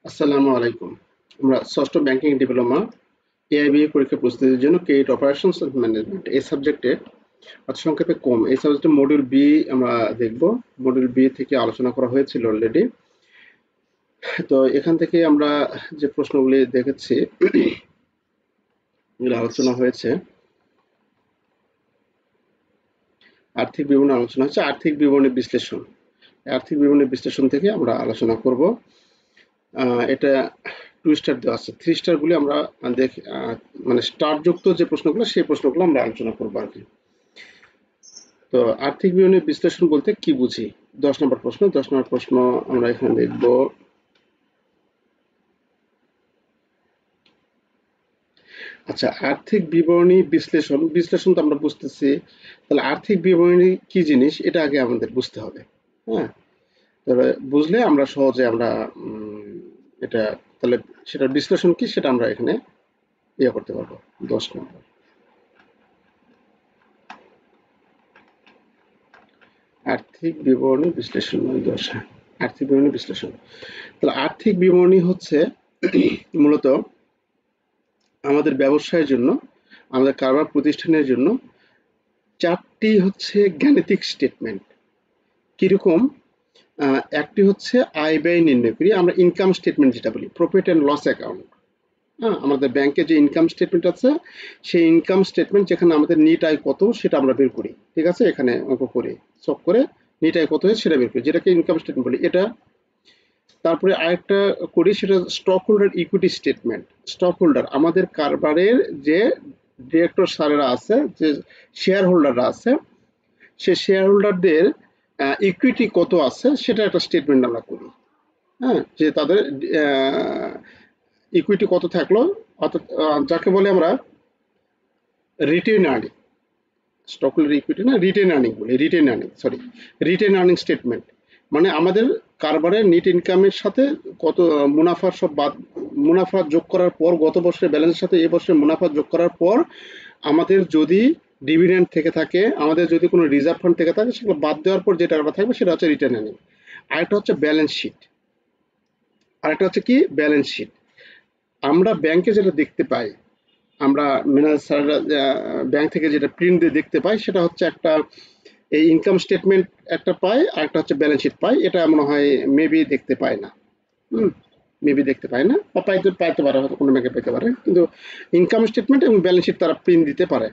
আসসালামু আলাইকুম। আমরা ষষ্ঠ ব্যাংকিং ডিপ্লোমা এআইবিএ পরীক্ষা প্রস্তুতির জন্য ক্রেডিট অপারেশনস এন্ড ম্যানেজমেন্ট এই সাবজেক্টে সংক্ষেপে কম এই সাবজেক্টে মডিউল বি আমরা দেখব। মডিউল বি থেকে আলোচনা করা হয়েছিল অলরেডি। তো এখান থেকে আমরা যে প্রশ্নগুলি দেখেছি এগুলো আলোচনা হয়েছে। আর্থিক বিবরণী আলোচনা হচ্ছে আর্থিক বিবরণী বিশ্লেষণ। আর্থিক বিবরণী বিশ্লেষণ থেকে আমরা আলোচনা করব। এটা 2 স্টার দেওয়া আছে। 3 স্টার গুলি আমরা দেখি, মানে স্টার যুক্ত যে প্রশ্নগুলো সেই প্রশ্নগুলো আমরা আলোচনা করবো আর কি। তো আর্থিক বিবরণী বিশ্লেষণ বলতে কি বুঝি? 10 নম্বর প্রশ্ন। 10 নম্বর প্রশ্ন আমরা এখানে দেখব। আচ্ছা, আর্থিক বিবরণী বিশ্লেষণ। বিশ্লেষণ তো আমরা বুঝতেছি, তাহলে আর্থিক বিবরণী কি জিনিস এটা আগে আমাদের বুঝতে হবে। হ্যাঁ, তাহলে বুঝলে আমরা সহজে আমরা এটা, তাহলে সেটার বিশ্লেষণ কি সেটা আমরা এখানে ইয়ে করতে পারবো। 10 নম্বর আর্থিক বিবরণী বিশ্লেষণ, 10। আর্থিক বিবরণী বিশ্লেষণ, তাহলে আর্থিক বিবরণী হচ্ছে মূলত আমাদের ব্যবসায়ের জন্য, আমাদের কারবার প্রতিষ্ঠানের জন্য 4টি হচ্ছে গাণিতিক স্টেটমেন্ট। কিরকম? একটি হচ্ছে আয় ব্যয় নির্ণয় করি আমরা, ইনকাম স্টেটমেন্ট যেটা বলি, প্রফিট অ্যান্ড লস অ্যাকাউন্ট। হ্যাঁ, আমাদের ব্যাংকে যে ইনকাম স্টেটমেন্ট আছে সেই ইনকাম স্টেটমেন্ট যেখানে আমাদের নিট আয় কত সেটা আমরা বের করি। ঠিক আছে, এখানে অঙ্ক করে সব করে নিট আয় কত হয় সেটা বের করি, যেটাকে ইনকাম স্টেটমেন্ট বলি। এটা তারপরে আরেকটা করি, সেটা stock holder equity statement. Stock holder আমাদের কারবারের যে ডিরেক্টর স্যারেরা আছে, যে শেয়ার হোল্ডাররা আছে, সে শেয়ার হোল্ডারদের ইকুইটি কত আছে সেটা একটা স্টেটমেন্ট আমরা করি। হ্যাঁ, যে তাদের ইকুইটি কত থাকলো, অর্থাৎ যাকে বলে আমরা written earning. Stock holder equity না, রিটেন আর্নিং বলি, written earning, sorry, written earning statement. মানে আমাদের কারবারের নেট ইনকামের সাথে কত মুনাফার সব বাদ, মুনাফা যোগ করার পর, গত বছরের ব্যালেন্সের সাথে এই বছরের মুনাফা যোগ করার পর আমাদের যদি ডিভিডেন্ড থেকে থাকে, আমাদের যদি কোনো রিজার্ভ ফান্ড থেকে থাকে, সেগুলো বাদ দেওয়ার পর যে টাকাটা থাকবে সেটা হচ্ছে রিটার্ন আর্নিং। আরেকটা হচ্ছে ব্যালেন্স শিট। আরেকটা হচ্ছে কি ব্যালেন্স শিট। আমরা ব্যাংকে যেটা দেখতে পাই, আমরা ম্যানেজার স্যাররা ব্যাংক থেকে যেটা প্রিন্ট দিয়ে দেখতে পাই, সেটা হচ্ছে একটা এই ইনকাম স্টেটমেন্ট একটা পায়, আর একটা হচ্ছে ব্যালেন্স শিট পায়। এটা মনে হয় মেবি দেখতে পায় না। হুম, মেবি দেখতে পায় না, বা পাইতে পারে, হয়তো কোনো ব্যাংকে পেতে পারে, কিন্তু ইনকাম স্টেটমেন্ট এবং ব্যালেন্স শিট তারা প্রিন্ট দিতে পারে।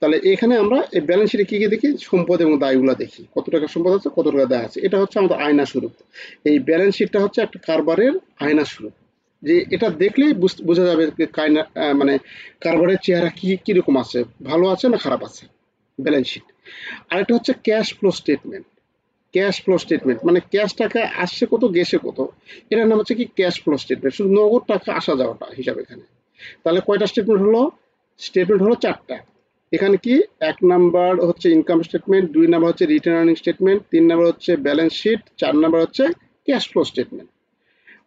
তাহলে এখানে আমরা এই ব্যালেন্স শিটে কি কি দেখি? সম্পদ এবং দায়গুলো দেখি, কত টাকা সম্পদ আছে, কত টাকা দায় আছে। এটা হচ্ছে আমাদের আয়না স্বরূপ। এই ব্যালেন্স শিটটা হচ্ছে একটা কারবারের আয়না স্বরূপ, যে এটা দেখলেই বোঝা যাবে যে মানে কারবারের চেহারা কি কিরকম আছে, ভালো আছে না খারাপ আছে, ব্যালেন্স শিট। আরেকটা হচ্ছে cash flow statement. Cash flow statement মানে ক্যাশ টাকা আসছে কত, গেছে কত, এটার নাম হচ্ছে কি ক্যাশ ফ্লো স্টেটমেন্ট, শুধু নগদ টাকা আসা যাওয়াটা হিসাব এখানে। তাহলে কয়টা স্টেটমেন্ট হলো? স্টেটমেন্ট হলো 4টা। এখানে কি, 1 নাম্বার হচ্ছে ইনকাম স্টেটমেন্ট, 2 নাম্বার হচ্ছে রিটার্ন আর্নিং স্টেটমেন্ট, 3 নাম্বার হচ্ছে ব্যালেন্স শিট, 4 নাম্বার হচ্ছে ক্যাশ ফ্লো স্টেটমেন্ট।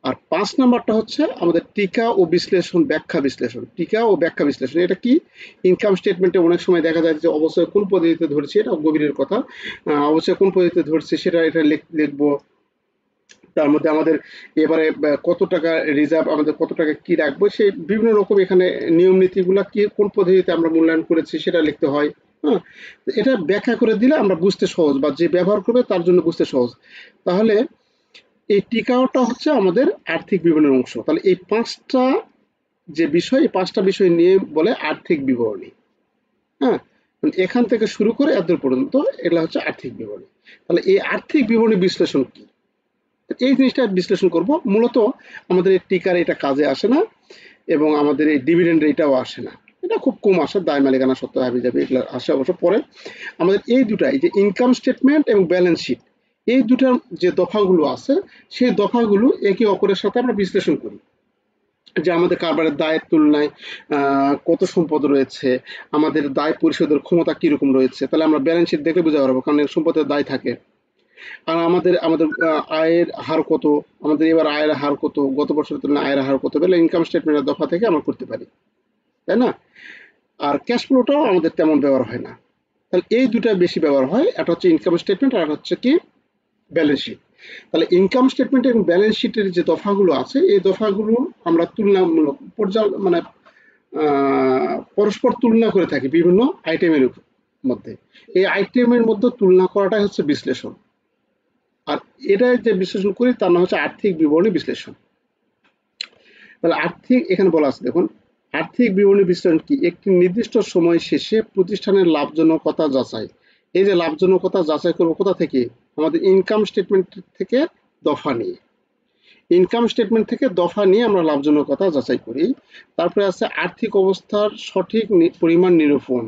আর 5 নাম্বারটা হচ্ছে আমাদের টিকা ও বিশ্লেষণ, ব্যাখ্যা বিশ্লেষণ। টিকা ও ব্যাখ্যা বিশ্লেষণ এটা কি? ইনকাম স্টেটমেন্টে অনেক সময় দেখা যায় যে অবশ্যই কোন পদ্ধতিতে ধরছি, এটা গভীরের কথা, অবশ্যই কোন পদ্ধতিতে ধরছি সেটা এটা লিখবো। তার মধ্যে আমাদের এবারে কত টাকা রিজার্ভ, আমাদের কত টাকা কি রাখবো, সেই বিভিন্ন রকম এখানে নিয়ম নীতিগুলা কি, কোন পদ্ধতিতে আমরা মূল্যায়ন করেছি সেটা লিখতে হয়। হ্যাঁ, এটা ব্যাখ্যা করে দিলে আমরা বুঝতে সহজ, বা যে ব্যবহার করবে তার জন্য বুঝতে সহজ। তাহলে এই টিকাওটা হচ্ছে আমাদের আর্থিক বিবরণের অংশ। তাহলে এই 5টা যে বিষয়, এই 5টা বিষয় নিয়ে বলে আর্থিক বিবরণী। হ্যাঁ, এখান থেকে শুরু করে এত পর্যন্ত এগুলা হচ্ছে আর্থিক বিবরণী। তাহলে এই আর্থিক বিবরণী বিশ্লেষণ কি, এই জিনিসটা বিশ্লেষণ করব। মূলত আমাদের এই টিকার এটা কাজে আসে না, এবং আমাদের এই ডিভিডেন্ড এটাও আসে না, এটা খুব কম আসে, দায় মালিকানা সত্ত্ব হাবি যাবে এগুলো আসে অবশ্য পরে। আমাদের এই দুটাই, যে ইনকাম স্টেটমেন্ট এবং ব্যালেন্স শিট, এই দুটার যে দফাগুলো আছে সেই দফাগুলো একে অপরের সাথে আমরা বিশ্লেষণ করি, যে আমাদের কারবারের দায়ের তুলনায় কত সম্পদ রয়েছে, আমাদের দায় পরিশোধের ক্ষমতা কিরকম রয়েছে। তাহলে আমরা ব্যালেন্স শিট দেখে বুঝতে পারবো, কারণ সম্পদের দায় থাকে। আর আমাদের আমাদের আয়ের হার কত, আমাদের এবার আয়ের হার কত, গত বছরের তুলনায় আয়ের হার কত, বলে ইনকাম স্টেটমেন্টের দফা থেকে আমরা করতে পারি, তাই না? আর ক্যাশ ফ্লোটাও আমাদের তেমন ব্যবহার হয় না। তাহলে এই দুটা বেশি ব্যবহার হয়, একটা হচ্ছে ইনকাম স্টেটমেন্ট আর একটা হচ্ছে কি ব্যালেন্স শিট। তাহলে ইনকাম স্টেটমেন্ট এবং ব্যালেন্স শিটের যে দফাগুলো আছে এই দফাগুলো আমরা তুলনামূলক মানে পরস্পর তুলনা করে থাকি বিভিন্ন আইটেমের মধ্যে। এই আইটেমের মধ্যে তুলনা করাটাই হচ্ছে বিশ্লেষণ। আর এটা যে বিশ্লেষণ করি তার নাম হচ্ছে আর্থিক বিবরণী বিশ্লেষণ। তাহলে আর্থিক এখানে বলা আছে দেখুন, আর্থিক বিবরণী বিশ্লেষণ কি? একটি নির্দিষ্ট সময় শেষে প্রতিষ্ঠানের লাভজনকতা যাচাই। এই যে লাভজনকতা যাচাই করবো কোথা থেকে? আমাদের ইনকাম স্টেটমেন্ট থেকে দফা নিয়ে। ইনকাম স্টেটমেন্ট থেকে দফা নিয়ে আমরা লাভজনকতা যাচাই করি। তারপরে আছে আর্থিক অবস্থার সঠিক পরিমাণ নিরূপণ।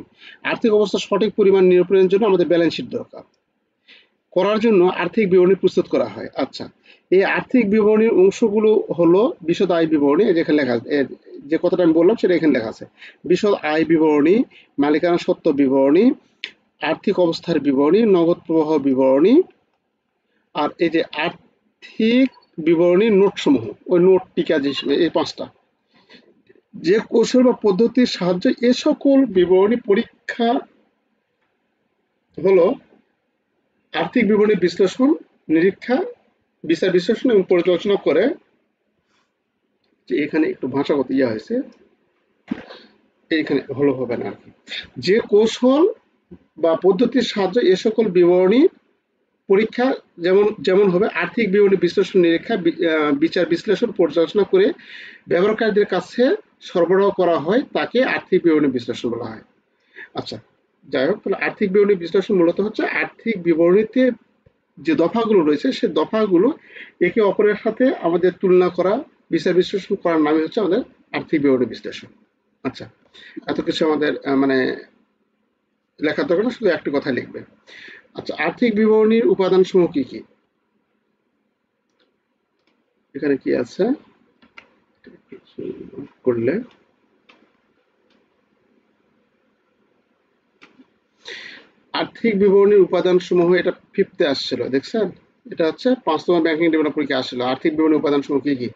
আর্থিক অবস্থার সঠিক পরিমাণ নিরূপণের জন্য আমাদের ব্যালেন্স শিট দরকার। করার জন্য আর্থিক বিবরণী প্রস্তুত করা হয়। আচ্ছা, এই আর্থিক বিবরণীর অংশগুলো হলো বিশদ আয় বিবরণী, যেখানে লেখা যে কথাটা আমি বললাম সেটা এখানে লেখা আছে। বিশদ আয় বিবরণী, মালিকানা সত্ত্ব বিবরণী, আর্থিক অবস্থার বিবরণী, নগদ প্রবাহ বিবরণী, আর এই যে আর্থিক বিবরণীর নোট সমূহ, ওই নোট টিকা যে এই পাঁচটা। যে কৌশল বা পদ্ধতির সাহায্যে এ সকল বিবরণী পরীক্ষা হলো আর্থিক বিবরণী বিশ্লেষণ, নিরীক্ষা, বিচার বিশ্লেষণ এবং পর্যালোচনা করে। যে এখানে একটু ভাষাগত ইয়া হয়েছে, এইখানে হলো হবে না আর কি। যে কৌশল বা পদ্ধতির সাহায্যে এ সকল বিবরণী পরীক্ষা যেমন হবে আর্থিক বিবরণী বিশ্লেষণ, নিরীক্ষা, বিচার বিশ্লেষণ, পর্যালোচনা করে ব্যবহারকারীদের কাছে সরবরাহ করা হয় তাকে আর্থিক বিবরণী বিশ্লেষণ বলা হয়। আচ্ছা, যাই হোক, তাহলে আর্থিক বিবরণী বিশ্লেষণ মূলত হচ্ছে আর্থিক বিবরণীতে যে দফাগুলো রয়েছে সে দফাগুলো একে অপরের সাথে আমাদের তুলনা করা, বিচার বিশ্লেষণ করার নামই হচ্ছে আমাদের আর্থিক বিবরণী বিশ্লেষণ। আচ্ছা, এত কিছু আমাদের মানে লেখার দরকার না, শুধু একটি কথা লিখবে। আচ্ছা, আর্থিক বিবরণীর উপাদান সমূহ কি কি? এখানে কি আছে করলে আর্থিক বিবরণীর উপাদান সমূহ, এটা ফিফথে আসছিল দেখছেন, এটা হচ্ছে 5তম ব্যাংকিং ডিপ্লোমা পরীক্ষা আসছিল। আর্থিক বিবরণী উপাদান সমূহ কি কি?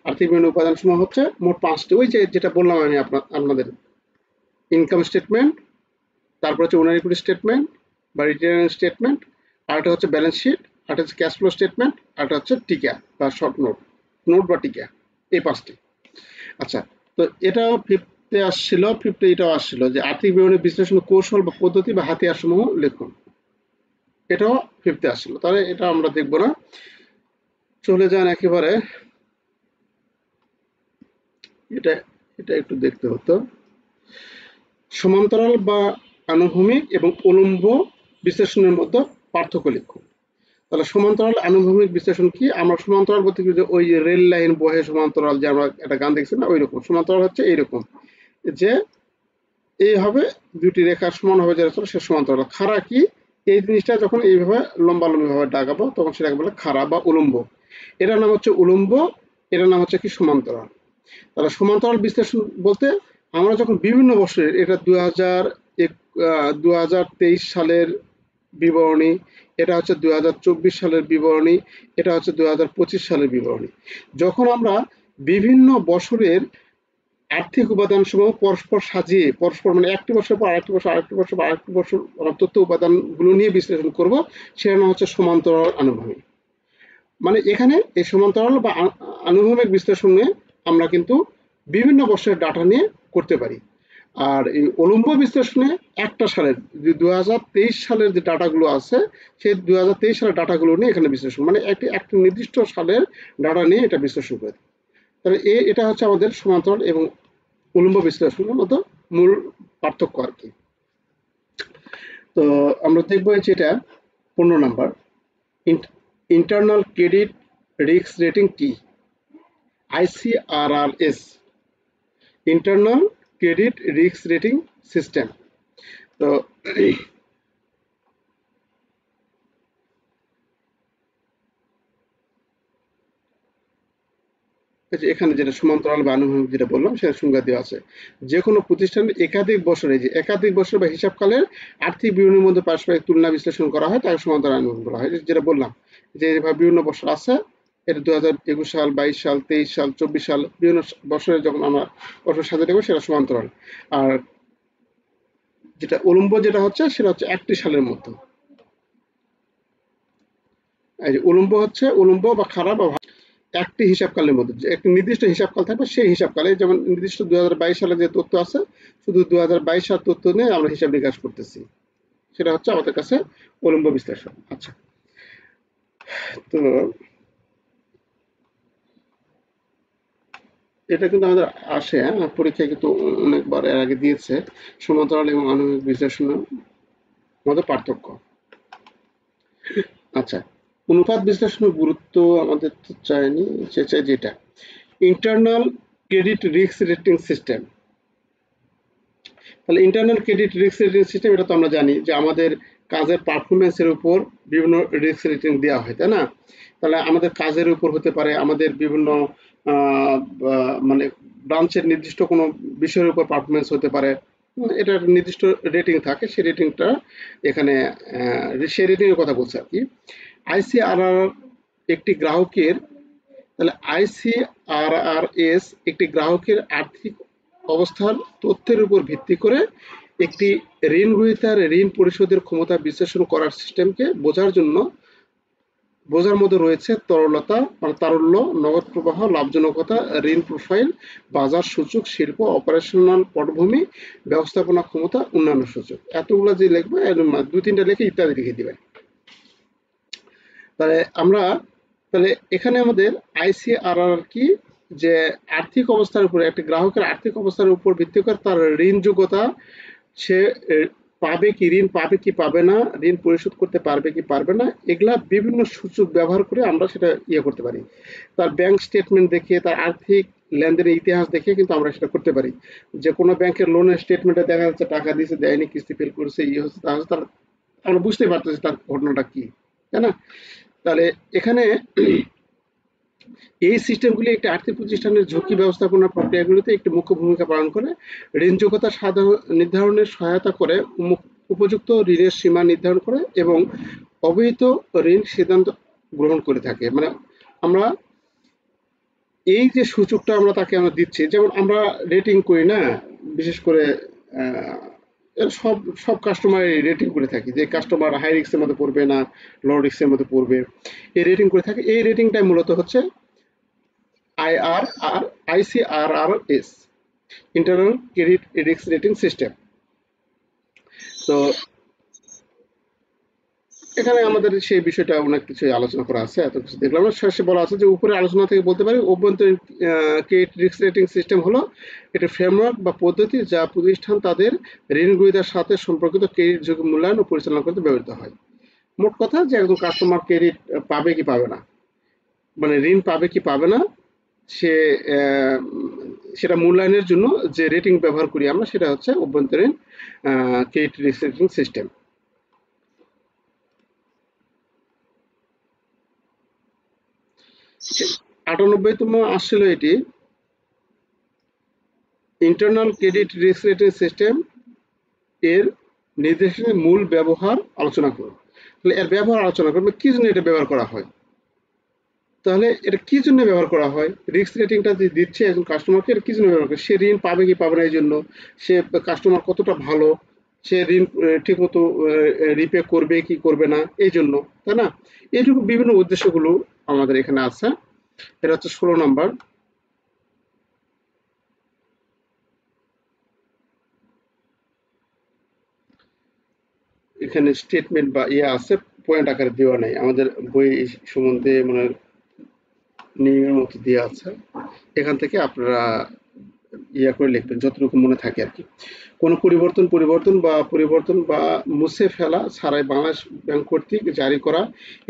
আর্থিক বিবরণী উপাদান সমূহ হচ্ছে মোট 5টি, ওই যেটা বললাম আমি আপনাদের, ইনকাম স্টেটমেন্ট, তারপর হচ্ছে ওনার ইকুইটি স্টেটমেন্ট বা রিটার্ন স্টেটমেন্ট, আরেকটা হচ্ছে ব্যালেন্স শিট, আরেকটা হচ্ছে ক্যাশ ফ্লো স্টেটমেন্ট, আরেকটা হচ্ছে টিকা বা শর্ট নোট বা টিকা, এই 5টি। আচ্ছা, তো এটাও ফিফথে আসছিল, ফিফথে এটাও আসছিল যে আর্থিক বিবরণী বিশ্লেষণ কৌশল বা পদ্ধতি বা হাতিয়ার সমূহ লিখুন, এটাও ফিফথে আসছিল। তাহলে এটা আমরা দেখবো না, চলে যান একেবারে, এটা এটা একটু দেখতে হতো। সমান্তরাল বা আনুভূমিক এবং উলম্ব বিশ্লেষণের মধ্যে পার্থক্য লিখুন। তাহলে সমান্তরাল আনুভূমিক বিশ্লেষণ কি? আমরা সমান্তরাল বলতে কি, ওই যে রেল লাইন বহে সমান্তরাল, যে আমরা একটা গান দেখছি না, ওই রকম সমান্তরাল হচ্ছে এইরকম, যে এইভাবে দুটি রেখা সমান হবে যেটা সে সমান্তরাল। খাড়া কি? এই জিনিসটা যখন এইভাবে লম্বালম্বি ভাবে দাগাবো তখন সেটাকে বলে খাড়া বা উলম্ব। এটার নাম হচ্ছে উলম্ব, এটার নাম হচ্ছে কি সমান্তরাল। তাহলে সমান্তরাল বিশ্লেষণ বলতে আমরা যখন বিভিন্ন বছরের, এটা 2023 সালের বিবরণী, এটা হচ্ছে 2024 সালের বিবরণী, এটা হচ্ছে 2025 সালের বিবরণী, যখন আমরা বিভিন্ন বছরের আর্থিক উপাদান সমূহ পরস্পর সাজিয়ে, পরস্পর মানে একটি বছর পর আরেকটি বছর, আরেকটি বছর পর আরেকটি বছর তথ্য উপাদানগুলো নিয়ে বিশ্লেষণ করব, সেটা নাম হচ্ছে সমান্তরাল আনুভূমিক। মানে এখানে এই সমান্তরাল বা আনুভূমিক বিশ্লেষণে আমরা কিন্তু বিভিন্ন বছরের ডাটা নিয়ে করতে পারি। আর এই উলম্ব বিশ্লেষণে একটা সালের, 2023 সালের যে ডাটাগুলো আছে সেই 2023 সালের ডাটাগুলো নিয়ে এখানে বিশ্লেষণ, মানে একটি নির্দিষ্ট সালের ডাটা নিয়ে এটা বিশ্লেষণ করে। তাহলে এটা হচ্ছে আমাদের সমান্তরাল এবং উলম্ব বিশ্লেষণের মধ্যে মূল পার্থক্য আর কি। তো আমরা দেখবো যেটা 15 number, internal credit risk rating কি? ICRRS, internal credit risk rating system. তো এখানে যেটা সমান্তরাল বা আনুভূমিক যেটা বললাম সেটা সংজ্ঞা দেওয়া আছে। যে কোনো প্রতিষ্ঠানের একাধিক বছরে, যে একাধিক বছর বা হিসাবকালের আর্থিক বিবরণীর মধ্যে পারস্পরিক তুলনা বিশ্লেষণ করা হয় তাকে সমান্তরাল আনুভূমিক বলা হয়। যেটা বললাম যে এভাবে বিভিন্ন বছর আছে, এটা 2021 সাল, 22 সাল, 23 সাল, 24 সাল, বিভিন্ন বছরে যখন আমরা বছর সাথে দেখবো সেটা সমান্তরাল। আর যেটা উলম্ব যেটা হচ্ছে সেটা হচ্ছে একটি সালের মধ্যে। এই যে উলম্ব হচ্ছে উলম্ব বা খারাপ বা একটি হিসাবকালের মধ্যে যে একটি নির্দিষ্ট হিসাবকাল থাকবে সেই হিসাবকালে, যেমন নির্দিষ্ট 2022 সালে যে তথ্য আছে শুধু 2022 সাল তথ্য নিয়ে আমরা হিসাব নিকাশ করতেছি, সেটা হচ্ছে আমাদের কাছে উলম্ব বিশ্লেষণ। আচ্ছা, তো এটা কিন্তু আমাদের আসে, পরীক্ষায় কিন্তু অনেকবার এর আগে দিয়েছে, সমান্তরাল এবং আণবিক বিশ্লেষণের মধ্যে পার্থক্য। আচ্ছা, অনুপাত বিশ্লেষণের গুরুত্ব আমাদের তো চাইনি, সে চাই যেটা internal credit risk rating system. তাহলে internal credit risk rating system, এটা তো আমরা জানি যে আমাদের কাজের পারফরমেন্সের উপর বিভিন্ন রিস্ক রেটিং দেওয়া হয়, তাই না? তাহলে আমাদের কাজের উপর হতে পারে, আমাদের বিভিন্ন মানে ব্রাঞ্চের নির্দিষ্ট কোনো বিষয়ের উপর পারফরমেন্স হতে পারে। এটার নির্দিষ্ট রেটিং থাকে, সেই রেটিংটা এখানে সেই রেটিংয়ের কথা বলছে আর কি। আইসিআরআর একটি গ্রাহকের, তাহলে আইসিআরআরএস একটি গ্রাহকের আর্থিক অবস্থার তথ্যের উপর ভিত্তি করে একটি ঋণ গ্রহীতার ঋণ পরিশোধের ক্ষমতা বিশ্লেষণ করার সিস্টেমকে বোঝার মধ্যে রয়েছে তরলতা মানে তারল্য, নগদ প্রবাহ, লাভজনকতা, ঋণ প্রোফাইল, বাজার সূচক, শিল্প, অপারেশনাল পটভূমি, ব্যবস্থাপনা ক্ষমতা, অন্যান্য সূচক। এতগুলো যে লিখবে, দুই তিনটা লিখে ইত্যাদি লিখে দিবেন। তাহলে আমরা, তাহলে এখানে আমাদের আইসিআরআর কি, যে আর্থিক অবস্থার উপরে একটি গ্রাহকের আর্থিক অবস্থার উপর ভিত্তি করে তার ঋণ যোগ্যতা, সে পাবে কি, ঋণ পাবে কি পাবে না, ঋণ পরিশোধ করতে পারবে কি পারবে না, এগুলা বিভিন্ন সূচক ব্যবহার করে আমরা সেটা ইয়ে করতে পারি। তার ব্যাংক স্টেটমেন্ট দেখে, তার আর্থিক লেনদেনের ইতিহাস দেখে কিন্তু আমরা সেটা করতে পারি। যে কোনো ব্যাংকের লোনের স্টেটমেন্টে দেখা যাচ্ছে টাকা দিয়েছে, দেয়নি, কিস্তি ফেল করেছে, ইয়ে হচ্ছে, তা হচ্ছে, তার আমরা বুঝতে পারতেছি তার ঘটনাটা কি, তাই না? তাহলে এখানে এই সিস্টেমগুলি একটি আর্থিক প্রতিষ্ঠানের ঝুঁকি ব্যবস্থাপনা প্রক্রিয়াগুলিতে একটি মুখ্য ভূমিকা পালন করে, ঋণ যোগ্যতা নির্ধারণের সহায়তা করে, উপযুক্ত ঋণের সীমা নির্ধারণ করে এবং অবহিত ঋণ সিদ্ধান্ত গ্রহণ করে থাকে। মানে আমরা এই যে সূচকটা আমরা তাকে আমরা দিচ্ছি, যেমন আমরা রেটিং করি না, বিশেষ করে সব সব কাস্টমার রেটিং করে থাকি যে কাস্টমার হাই রিস্কের মধ্যে পড়বে না লো রিস্কের মধ্যে পড়বে, এই রেটিং করে থাকে। এই রেটিংটাই মূলত হচ্ছে IRR ICRRS, internal credit risk rating system. তো এখানে আমাদের সেই বিষয়টা অনেক কিছু আলোচনা করা আছে, এত কিছু দেখলাম না। শেষে বলা আছে যে উপরে আলোচনা থেকে বলতে পারি অভ্যন্তরীণ ক্রেডিট রিস্ক রেটিং সিস্টেম হলো এটা ফ্রেমওয়ার্ক বা পদ্ধতি যা প্রতিষ্ঠান তাদের ঋণ গ্রহীতার সাথে সম্পর্কিত ক্রেডিট ঝুঁকি মূল্যায়ন ও পরিচালনা করতে ব্যবহৃত হয়। মোট কথা যে একজন কাস্টমার ক্রেডিট পাবে কি পাবে না, মানে ঋণ পাবে কি পাবে না, সে সেটা মূল্যায়নের জন্য যে রেটিং ব্যবহার করি আমরা, সেটা হচ্ছে অভ্যন্তরীণ ক্রেডিট রিস্ক রেটিং সিস্টেম। আটানব্বইতম আসছিল এটি, internal credit risk rating system এর নির্দেশনের মূল ব্যবহার আলোচনা করুন। তাহলে এর ব্যবহার আলোচনা করবে, কি জন্য এটা ব্যবহার করা হয়। তাহলে এটা কি জন্য ব্যবহার করা হয়, রিস্ক রেটিংটা যে দিচ্ছে একজন কাস্টমারকে, এটা কি জন্য ব্যবহার করে, সে ঋণ পাবে কি পাবে না এই জন্য, সে কাস্টমার কতটা ভালো, সে ঋণ ঠিকমতো রিপে করবে কি করবে না এই জন্য, তাই না? এইটুকু বিভিন্ন উদ্দেশ্যগুলো আমাদের এখানে আছে। এটা হচ্ছে 16 নম্বর। এখানে স্টেটমেন্ট বা ইয়ে আছে, পয়েন্ট আকারে দেওয়া নাই, আমাদের বই সম্বন্ধে মানে নিয়মের মতো দেওয়া আছে, এখান থেকে আপনারা ইয়া করে লিখবেন যতটুকু মনে থাকে আর কি। কোনো পরিবর্তন বা মুছে ফেলা ছাড়াই বাংলাদেশ ব্যাংক কর্তৃক জারি করা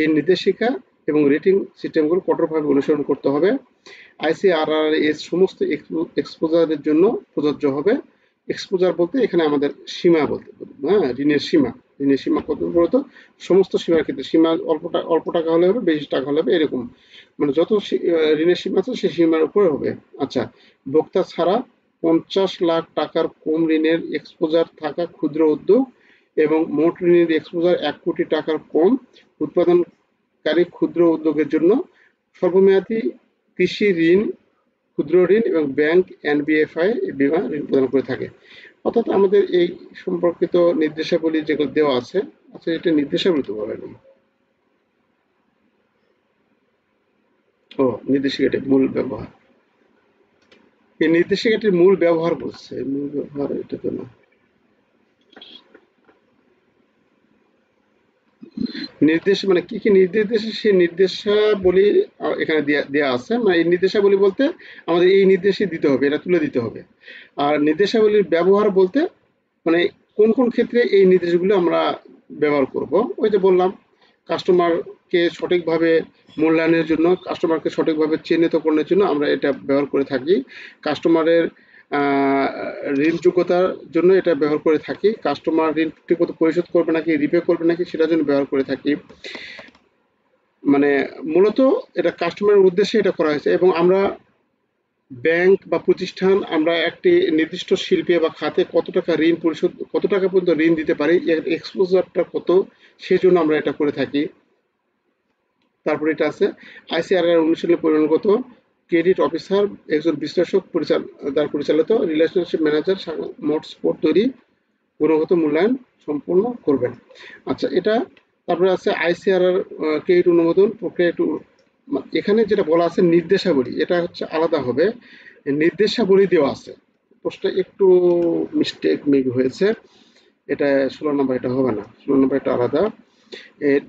এই নির্দেশিকা এবং রেটিং সিস্টেমগুলো কঠোরভাবে অনুসরণ করতে হবে। আইসিআরআর এর সমস্ত এক্সপোজারের জন্য প্রযোজ্য হবে। এক্সপোজার বলতে এখানে আমাদের সীমা বলতে, হ্যাঁ, ঋণের সীমা কত বলতো, সমস্ত সীমার ক্ষেত্রে সীমা অল্প টাকা হলে হবে, বেশি টাকা হলে হবে, এরকম মানে যত ঋণের সীমা আছে সেই সীমার উপরে হবে। আচ্ছা, ভোক্তা ছাড়া 50 লাখ টাকার কম ঋণের এক্সপোজার থাকা ক্ষুদ্র উদ্যোগ এবং মোট ঋণের এক্সপোজার 1 কোটি টাকার কম উৎপাদনকারী ক্ষুদ্র উদ্যোগের জন্য স্বল্পমেয়াদী কৃষি ঋণ, ক্ষুদ্র ঋণ এবং ব্যাংক এনবিএফআই বিমা ঋণ প্রদান করে থাকে। অর্থাৎ আমাদের এই সম্পর্কিত নির্দেশাবলী যেগুলো দেওয়া আছে, আচ্ছা এটা নির্দেশাবলী তো বলেনি, ও, নির্দেশিকাটির মূল ব্যবহার। এই নির্দেশিকাটির মূল ব্যবহার বলছে, মূল ব্যবহার এটা তো না। নির্দেশ মানে কি কি নির্দেশ দিয়েছে সেই নির্দেশাবলী এখানে দেয়া আছে। মানে এই নির্দেশাবলী বলতে আমাদের এই নির্দেশই দিতে হবে, এটা তুলে দিতে হবে। আর নির্দেশাবলীর ব্যবহার বলতে মানে কোন কোন ক্ষেত্রে এই নির্দেশগুলো আমরা ব্যবহার করব। ওই যে বললাম, কাস্টমারকে সঠিকভাবে মূল্যায়নের জন্য, কাস্টমারকে সঠিকভাবে চিহ্নিতকরণের জন্য আমরা এটা ব্যবহার করে থাকি। কাস্টমারের ঋণ যোগ্যতার জন্য এটা ব্যবহার করে থাকি। কাস্টমার ঋণ ঠিকমতো পরিশোধ করবে নাকি, রিপে করবে নাকি, সেটার জন্য ব্যবহার করে থাকি। মানে মূলত এটা কাস্টমারের উদ্দেশ্যে এটা করা হয়েছে। এবং আমরা ব্যাংক বা প্রতিষ্ঠান, আমরা একটি নির্দিষ্ট শিল্পে বা খাতে কত টাকা ঋণ পরিশোধ, কত টাকা পর্যন্ত ঋণ দিতে পারি, এর এক্সপোজারটা কত, সেজন্য আমরা এটা করে থাকি। তারপরে এটা আছে আইসিআরআর অনুশীলনে পরিমাণগত ক্রেডিট অফিসার, একজন বিশ্লেষক দ্বারা পরিচালিত রিলেশনশিপ ম্যানেজার মোট স্কোর তৈরি, গুণগত মূল্যায়ন সম্পূর্ণ করবেন। আচ্ছা, এটা তারপরে আছে আইসিআরআর ক্রেডিট অনুমোদন প্রক্রিয়া একটু। এখানে যেটা বলা আছে নির্দেশাবলী, এটা হচ্ছে আলাদা হবে। নির্দেশাবলী দেওয়া আছে, প্রশ্নটা একটু মিস্টেক মেবি হয়েছে। এটা 16 নম্বর, এটা হবে না, 16 নম্বর এটা আলাদা।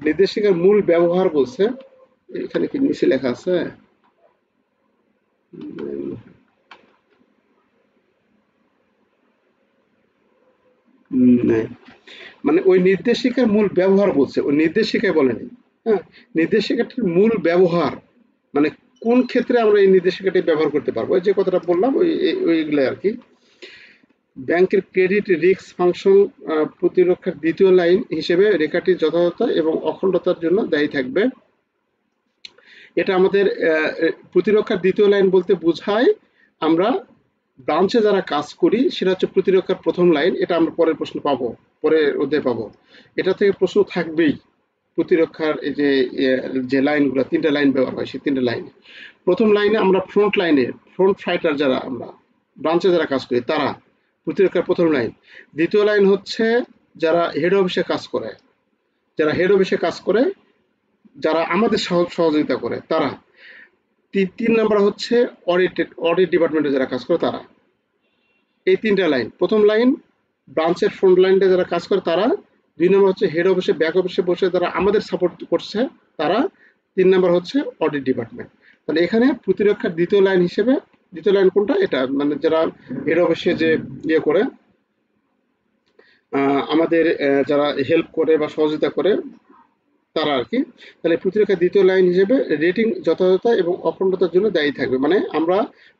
নির্দেশিকার মূল ব্যবহার বলছে, এখানে কি নিচে লেখা আছে? নেই। মানে ওই নির্দেশিকার মূল ব্যবহার বলছে, ওই নির্দেশিকায় বলেনি। হ্যাঁ, নির্দেশিকাটির মূল ব্যবহার মানে কোন ক্ষেত্রে আমরা এই নির্দেশিকাটি ব্যবহার করতে পারবো, ওই যে কথাটা বললাম ওইগুলো আর কি। ব্যাংকের ক্রেডিট রিস্ক ফাংশন প্রতিরক্ষার দ্বিতীয় লাইন হিসেবে রেখাটি যথাযথতা এবং অখণ্ডতার জন্য দায়ী থাকবে। এটা আমাদের প্রতিরক্ষার দ্বিতীয় লাইন বলতে বোঝায় আমরা ব্রাঞ্চে যারা কাজ করি সেটা হচ্ছে প্রতিরক্ষার প্রথম লাইন। এটা আমরা পরের প্রশ্ন পাবো, পরের অধ্যায়ে পাবো। এটা থেকে প্রশ্ন থাকবেই। প্রতিরক্ষার এই যে যে লাইনগুলো, 3টা লাইন ব্যবহার হয়, সেই 3টা লাইন। প্রথম লাইনে আমরা ফ্রন্ট লাইনে, ফ্রন্ট ফাইটার যারা আমরা ব্রাঞ্চে যারা কাজ করি তারা প্রতিরক্ষার প্রথম লাইন। দ্বিতীয় লাইন হচ্ছে যারা হেড অফিসে কাজ করে, যারা হেড অফিসে কাজ করে, যারা আমাদের সহযোগিতা করে তারা। 3 নাম্বার হচ্ছে অডিট ডিপার্টমেন্টে যারা কাজ করে তারা। এই 3টা লাইন। প্রথম লাইন ব্রাঞ্চের ফ্রন্ট লাইনে যারা কাজ করে তারা। 2 নম্বর হচ্ছে হেড অফিসে, ব্যাক অফিসে বসে যারা আমাদের সাপোর্ট করছে তারা। 3 নাম্বার হচ্ছে অডিট ডিপার্টমেন্ট। তাহলে এখানে প্রতিরক্ষার দ্বিতীয় লাইন হিসেবে, দ্বিতীয় লাইন কোনটা, এটা মানে যারা হেড অফিসে যে ইয়ে করে, আমাদের যারা হেল্প করে বা সহযোগিতা করে তারা আর কি। তাহলে প্রতিরক্ষার দ্বিতীয় লাইন হিসেবে রেটিং যথাযথতা এবং অখণ্ডতার জন্য দায়ী থাকবে। মানে আমরা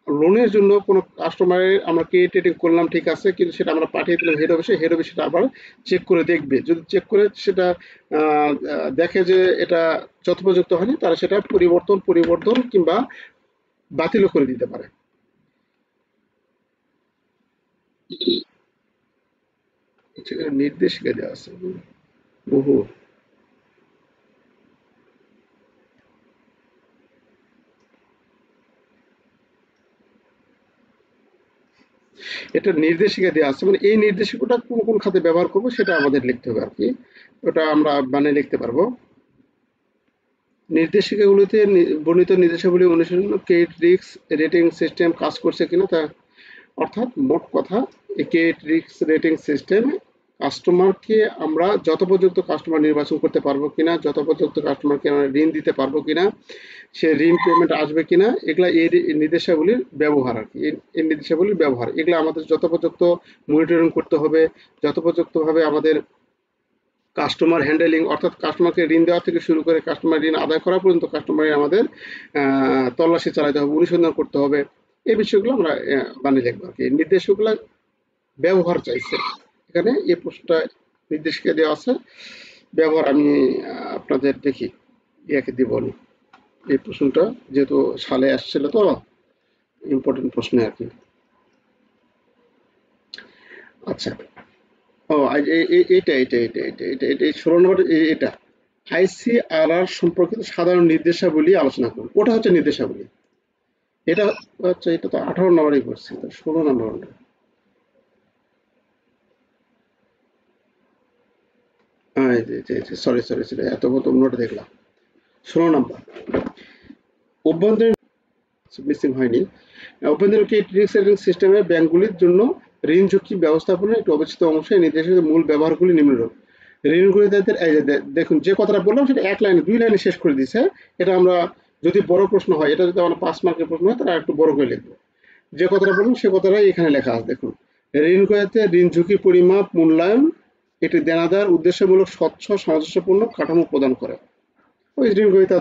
লোনের জন্য কোনো কাস্টমারের আমরা ক্রেডিট রেটিং করলাম, ঠিক আছে, কিন্তু সেটা আমরা পাঠিয়ে দিলাম হেড অফিসে, হেড অফিস সেটা আবার চেক করে দেখবে। যদি চেক করে সেটা দেখে যে এটা যথোপযুক্ত হয়নি, তারা সেটা পরিবর্তন কিংবা বাতিলও করে দিতে পারে। সেখানে নির্দেশিকা দেওয়া আছে বহু। এটা নির্দেশিকা দেওয়া আছে, মানে এই নির্দেশিকাটা কোন কোন খাতে ব্যবহার করবো সেটা আমাদের লিখতে হবে আর কি। ওটা আমরা বানিয়ে লিখতে পারবো। নির্দেশিকাগুলিতে বর্ণিত নির্দেশাবলী অনুসরণ ক্রেডিট রিস্ক রেটিং সিস্টেম কাজ করছে কিনা তা। অর্থাৎ মোট কথা, এই ক্রেডিট রিস্ক রেটিং সিস্টেমে কাস্টমারকে আমরা যথোপযুক্ত কাস্টমার নির্বাচন করতে পারবো কিনা, যথোপযুক্ত কাস্টমারকে আমরা ঋণ দিতে পারবো কিনা, সে ঋণ পেমেন্ট আসবে কিনা, এগুলা এই নির্দেশাবলীর ব্যবহার আর কি। এই নির্দেশাবলীর ব্যবহার এগুলা আমাদের যথোপযুক্ত মনিটরিং করতে হবে। যথোপযুক্তভাবে আমাদের কাস্টমার হ্যান্ডেলিং, অর্থাৎ কাস্টমারকে ঋণ দেওয়া থেকে শুরু করে কাস্টমার ঋণ আদায় করা পর্যন্ত কাস্টমারের আমাদের তল্লাশি চালাতে হবে, অনুসন্ধান করতে হবে। এই বিষয়গুলো আমরা বানিয়ে লিখবো আর কি। নির্দেশগুলো ব্যবহার চাইছে এখানে, এই প্রশ্নটা নির্দেশিকা দেওয়া আছে। ব্যবহার আমি আপনাদের দেখি ইয়াকে দিব নি। এই প্রশ্নটা যেহেতু সালে আসছিল তো, ইম্পর্টেন্ট প্রশ্ন আর কি। আচ্ছা, ও এইটা 16 নম্বর, এটা আইসিআরআর সম্পর্কিত সাধারণ নির্দেশাবলী আলোচনা করুন। ওটা হচ্ছে নির্দেশাবলী। এটা হচ্ছে, এটা তো 18 নম্বরেই করছি, 16 নম্বর। হ্যাঁ, সরি সরি সরি, এত কত নোট দেখলাম। 16 নম্বর। অভ্যন্তরীণ মিসিং হয়নি। অভ্যন্তরীণ ক্রেডিট রিস্ক রেটিং সিস্টেমে ব্যাংকগুলির জন্য ঋণ ঝুঁকি ব্যবস্থাপনার একটি অবিচ্ছেদ্য অংশ। এই নির্দেশিত মূল ব্যবহারগুলি নিম্নরূপ। ঋণগুলি তাদের এই যে দেখুন যে কথাটা বললাম সেটা এক লাইনে 2 লাইনে শেষ করে দিয়েছে। এটা আমরা যদি বড় প্রশ্ন হয়, এটা যদি আমরা 5 মার্কের প্রশ্ন হয় তাহলে একটু বড় করে লিখবো। যে কথাটা বললাম সে কথাটাই এখানে লেখা আছে দেখুন। ঋণ গ্রহীতাকে ঋণ ঝুঁকি পরিমাপ, মূল্যায়ন, এটি দেনাদার উদ্দেশ্যমূলক স্বচ্ছ সামঞ্জস্যপূর্ণ কাঠামো প্রদান করে। ওই ঋণ গ্রহীতা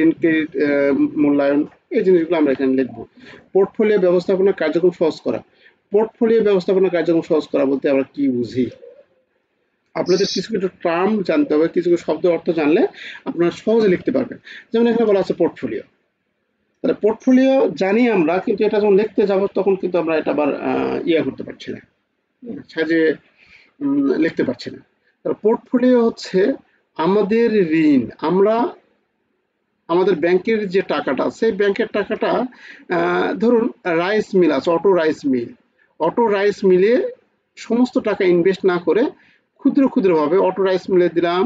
ঋণ ক্রেডিট মূল্যায়ন এই জিনিসগুলো আমরা এখানে লিখবো। পোর্টফোলিও ব্যবস্থাপনা কার্যক্রম সহজ করা। পোর্টফোলিও ব্যবস্থাপনা কার্যক্রম সহজ করা বলতে আমরা কি বুঝি? আপনাদের কিছু কিছু টার্ম জানতে হবে, কিছু কিছু শব্দ অর্থ জানলে আপনারা সহজে লিখতে পারবেন। যেমন এখানে বলা আছে পোর্টফোলিও। তাহলে পোর্টফোলিও জানি আমরা, কিন্তু এটা যখন লিখতে যাব তখন কিন্তু আমরা এটা আবার করতে পারছি না, সাজিয়ে লিখতে পারছি না। তাহলে পোর্টফোলিও হচ্ছে আমাদের ঋণ, আমরা আমাদের ব্যাংকের যে টাকাটা আছে ব্যাংকের টাকাটা ধরুন রাইস মিল আছে, অটো রাইস মিলে সমস্ত টাকা ইনভেস্ট না করে ক্ষুদ্র ক্ষুদ্রভাবে অটো রাইস মিলে দিলাম,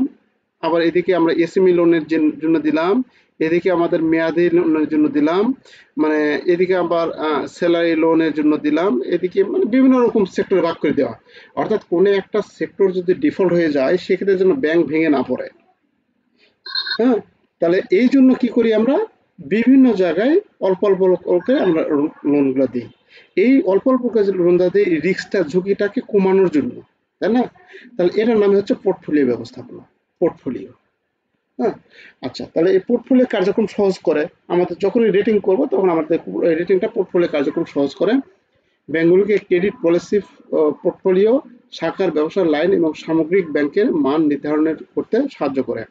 আবার এদিকে আমরা এসএমই লোনের জন্য দিলাম, এদিকে আমাদের মেয়াদি লোনের জন্য দিলাম, মানে এদিকে আবার স্যালারি লোনের জন্য দিলাম, এদিকে মানে বিভিন্ন রকম সেক্টরে ভাগ করে দেওয়া। অর্থাৎ কোনো একটা সেক্টর যদি ডিফল্ট হয়ে যায় সেক্ষেত্রে যেন ব্যাংক ভেঙে না পড়ে। হ্যাঁ, তাহলে এই জন্য কি করি আমরা বিভিন্ন জায়গায় অল্প অল্প করে আমরা লোনগুলো দিই। এই অল্প অল্প করে লোনটা দিই রিস্কটা ঝুঁকিটাকে কমানোর জন্য, তাই না? তাহলে এটার নাম হচ্ছে পোর্টফোলিও ব্যবস্থাপনা, পোর্টফোলিও। হ্যাঁ, আচ্ছা, তাহলে এই পোর্টফোলিও কার্যক্রম সহজ করে আমাদের, যখনই রেটিং করব তখন আমাদের রেটিংটা পোর্টফোলিও কার্যক্রম সহজ করে। ব্যাংকগুলিকে ক্রেডিট পলিসি, পোর্টফোলিও, শাখার ব্যবসার লাইন এবং সামগ্রিক ব্যাংকের মান নির্ধারণের করতে সাহায্য করে।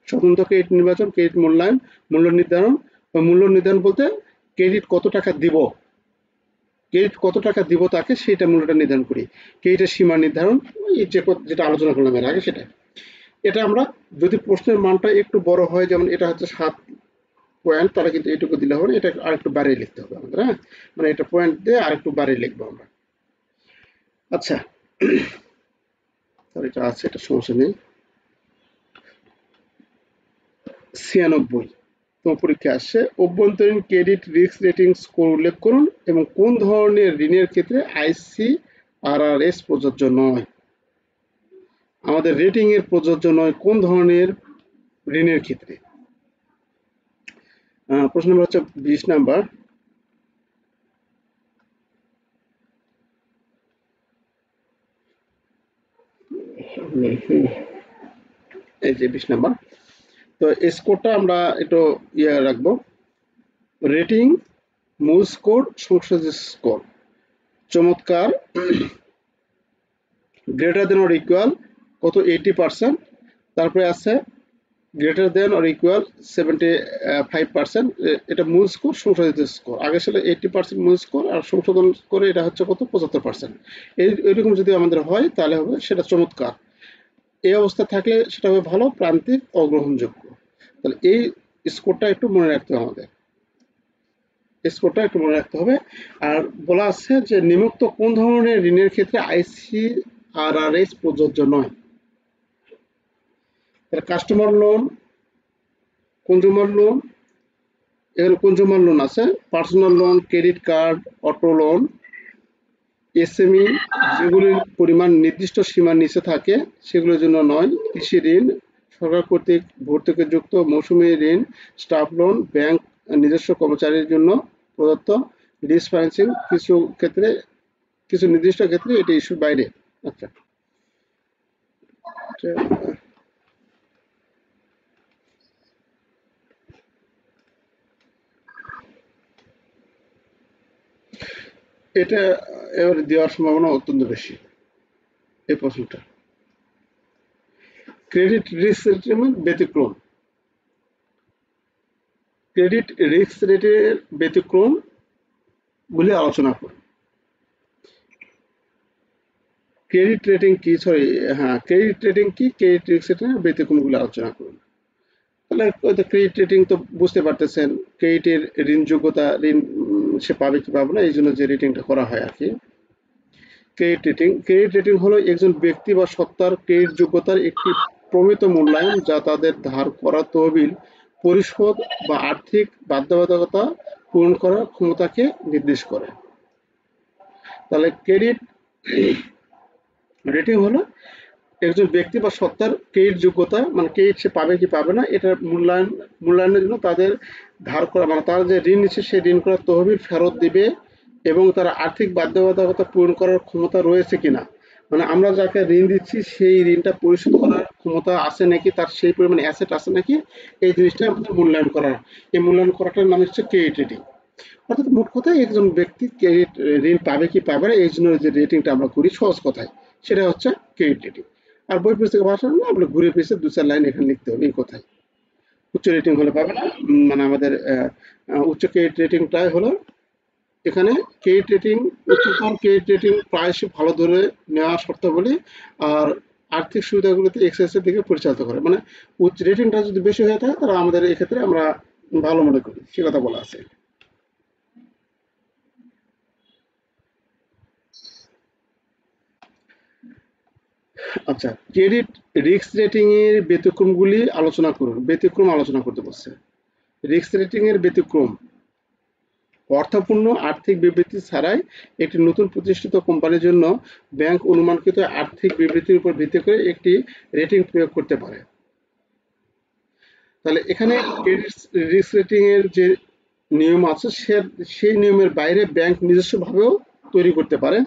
স্বতন্ত্র ক্রেডিট নির্বাচন, ক্রেডিট মূল্যায়ন, মূল্য নির্ধারণ। মূল্য নির্ধারণ বলতে ক্রেডিট কত টাকা দিব তাকে সেটা মূল্যটা নির্ধারণ করি। ক্রেডিটের সীমা নির্ধারণ, যেটা আলোচনা করলাম এর আগে সেটা। এটা আমরা যদি প্রশ্নের মানটা একটু বড় হয়, যেমন এটা হচ্ছে 7 পয়েন্ট, তাহলে কিন্তু এটুকু দিলে হবে, এটা আরেকটু বাড়িয়ে লিখতে হবে আমাদের। হ্যাঁ, মানে এটা পয়েন্ট দিয়ে আরেকটু বাড়িয়ে লিখবো আমরা। আচ্ছা, তাহলে এটা আছে, এটা সমস্যা নেই। 96 তোমার পরীক্ষা আসছে, অভ্যন্তরীণ ক্রেডিট রিস্ক রেটিং স্কোর উল্লেখ করুন এবং কোন ধরনের ঋণের ক্ষেত্রে ICRRS প্রযোজ্য নয়। আমাদের রেটিং এর প্রযোজ্য নয় কোন ধরনের ঋণের ক্ষেত্রে? প্রশ্ন নম্বর হচ্ছে 20 নাম্বার। এই যে 20 নাম্বার। তো স্কোরটা আমরা একটু রাখবো, রেটিং, মূল স্কোর, সংশোধিত স্কোর। চমৎকার, গ্রেটার দেন অর ইকুয়াল কত 80%, তারপরে আছে গ্রেটার দেন অর ইকুয়াল 75%, এটা মূল স্কোর, সংশোধিত স্কোর। আগে ছিল 80% মূল স্কোর আর সংশোধন করে এটা হচ্ছে কত 75%। এইরকম যদি আমাদের হয় তাহলে হবে সেটা চমৎকার। এই অবস্থা থাকলে সেটা হবে ভালো, প্রান্তিক, অগ্রহণযোগ্য। তাহলে এই স্কোরটা একটু মনে রাখতে হবে আমাদের, স্কোরটা একটু মনে রাখতে হবে। আর বলা আছে যে নিম্নোক্ত কোন ধরনের ঋণের ক্ষেত্রে ICRRS প্রযোজ্য নয়? কাস্টমার লোন, কনজিউমার লোন, এখানে কনজিউমার লোন আছে, personal loan, credit card, auto loan, SME যেগুলির পরিমাণ নির্দিষ্ট সীমার নিচে থাকে সেগুলোর জন্য নয়। কৃষি ঋণ, সরকার কর্তৃক ভর্তুকিযুক্ত মৌসুমী ঋণ, স্টাফ লোন, ব্যাংক নিজস্ব কর্মচারীর জন্য প্রদত্ত লিজ ফাইন্যান্সিং, কিছু নির্দিষ্ট ক্ষেত্রে এটি ইস্যুর বাইরে। আচ্ছা, এটা এবার দেওয়ার সম্ভাবনা অত্যন্ত বেশি এই প্রশ্নটা। ক্রেডিট রিস্ক রেটিং ব্যতিক্রম, ক্রেডিট রিস্ক রেটের ব্যতিক্রম গুলি আলোচনা করুন। ক্রেডিট রেটিং কি, সরি হ্যাঁ, ক্রেডিট রেটিং কি, ক্রেডিট রিস্ক রেটিং ব্যতিক্রম গুলি আলোচনা করুন। তাহলে ক্রেডিট রেটিং তো বুঝতে পারতেছেন, ক্রেডিটের ঋণ যোগ্যতা, ঋণ সে পাবে কি পাবে না, এই জন্য যে রেটিংটা করা হয় আর কি। ক্রেডিট রেটিং হলো একজন ব্যক্তি বা সত্তার ক্রেডিট যোগ্যতার একটি প্রমিত মূল্যায়ন যা তাদের ধার করা তহবিল পরিশোধ বা আর্থিক বাধ্যবাধকতা পূরণ করার ক্ষমতাকে নির্দেশ করে। তাহলে ক্রেডিট রেটিং হলো একজন ব্যক্তি বা সত্তার ক্রেডিট যোগ্যতা, মানে ক্রেডিট সে পাবে কি পাবে না এটার মূল্যায়নের জন্য তাদের ধার করা, মানে তারা যে ঋণ নিচ্ছে সেই ঋণ করার তহবিল ফেরত দিবে এবং তারা আর্থিক বাধ্যবাধকতা পূরণ করার ক্ষমতা রয়েছে কিনা, মানে আমরা যাকে ঋণ দিচ্ছি সেই ঋণটা পরিশোধ করার ক্ষমতা আছে নাকি, তার সেই পরিমাণে অ্যাসেট আছে নাকি, এই জিনিসটা আমাদের মূল্যায়ন করা। এই মূল্যায়ন করাটার নাম হচ্ছে ক্রেডিট রেটিং। অর্থাৎ মোট কথায় একজন ব্যক্তি ক্রেডিট ঋণ পাবে কি পাবে না এই জন্য যে রেটিংটা আমরা করি সহজ কথায় সেটা হচ্ছে ক্রেডিট রেটিং। আর বই পুস্তকের ভাষা হলে আমরা ঘুরে ফিরে দু চার লাইন এখানে লিখতে হবে এই কথায়। উচ্চ রেটিং হলে পাবে না, মানে আমাদের উচ্চ ক্রেডিট রেটিংটাই হলো এখানে ক্রেডিট রেটিং, উচ্চতর ক্রেডিট রেটিং প্রায়শই ভালো ধরে নেওয়া শর্তাবলী আর আর্থিক সুবিধাগুলোতে এক্সেসের দিকে পরিচালিত করে, মানে উচ্চ রেটিংটা যদি বেশি হয়ে থাকে তাহলে আমাদের এক্ষেত্রে আমরা ভালো মনে করি, সে কথা বলা আছে। আচ্ছা, ক্রেডিট রিস্ক রেটিং এর ব্যতিক্রমগুলি আলোচনা করুন। ব্যতিক্রম আলোচনা করতে বলছে। রিস্ক রেটিং এর ব্যতিক্রম: অর্থপূর্ণ আর্থিক বিবৃতি ছাড়াই একটি নতুন প্রতিষ্ঠিত কোম্পানির জন্য ব্যাংক অনুমানকৃত আর্থিক বিবৃতির উপর ভিত্তি করে একটি রেটিং প্রয়োগ করতে পারে। তাহলে এখানে ক্রেডিট রিস্ক রেটিং এর যে নিয়ম আছে সেই নিয়মের বাইরে ব্যাংক নিজস্বভাবেও তৈরি করতে পারে।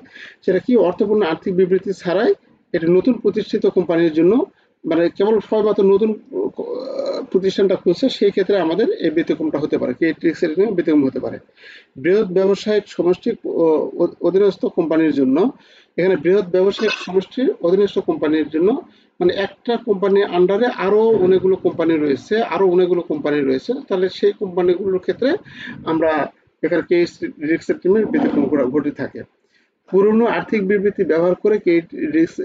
সেটা কি? অর্থপূর্ণ আর্থিক বিবৃতি ছাড়াই একটি নতুন প্রতিষ্ঠিত কোম্পানির জন্য, মানে কেবল সবেমাত্র নতুন প্রতিষ্ঠানটা খুলছে সেই ক্ষেত্রে আমাদের এই ব্যতিক্রমটা হতে পারে, ক্রেডিট রিস্ক রেটিং এর ব্যতিক্রম হতে পারে। বৃহৎ ব্যবসায়িক সমষ্টি অধীনস্থ কোম্পানির জন্য, এখানে বৃহৎ ব্যবসায়িক সমষ্টির অধীনস্থ কোম্পানির জন্য মানে একটা কোম্পানির আন্ডারে আরো অনেকগুলো কোম্পানি রয়েছে, তাহলে সেই কোম্পানিগুলোর ক্ষেত্রে আমরা এখানে ক্রেডিট রিস্ক রেটিং এর ব্যতিক্রম ঘটে থাকে। পুরনো আর্থিক বিবৃতি ব্যবহার করে ক্রেডিট রিস্ক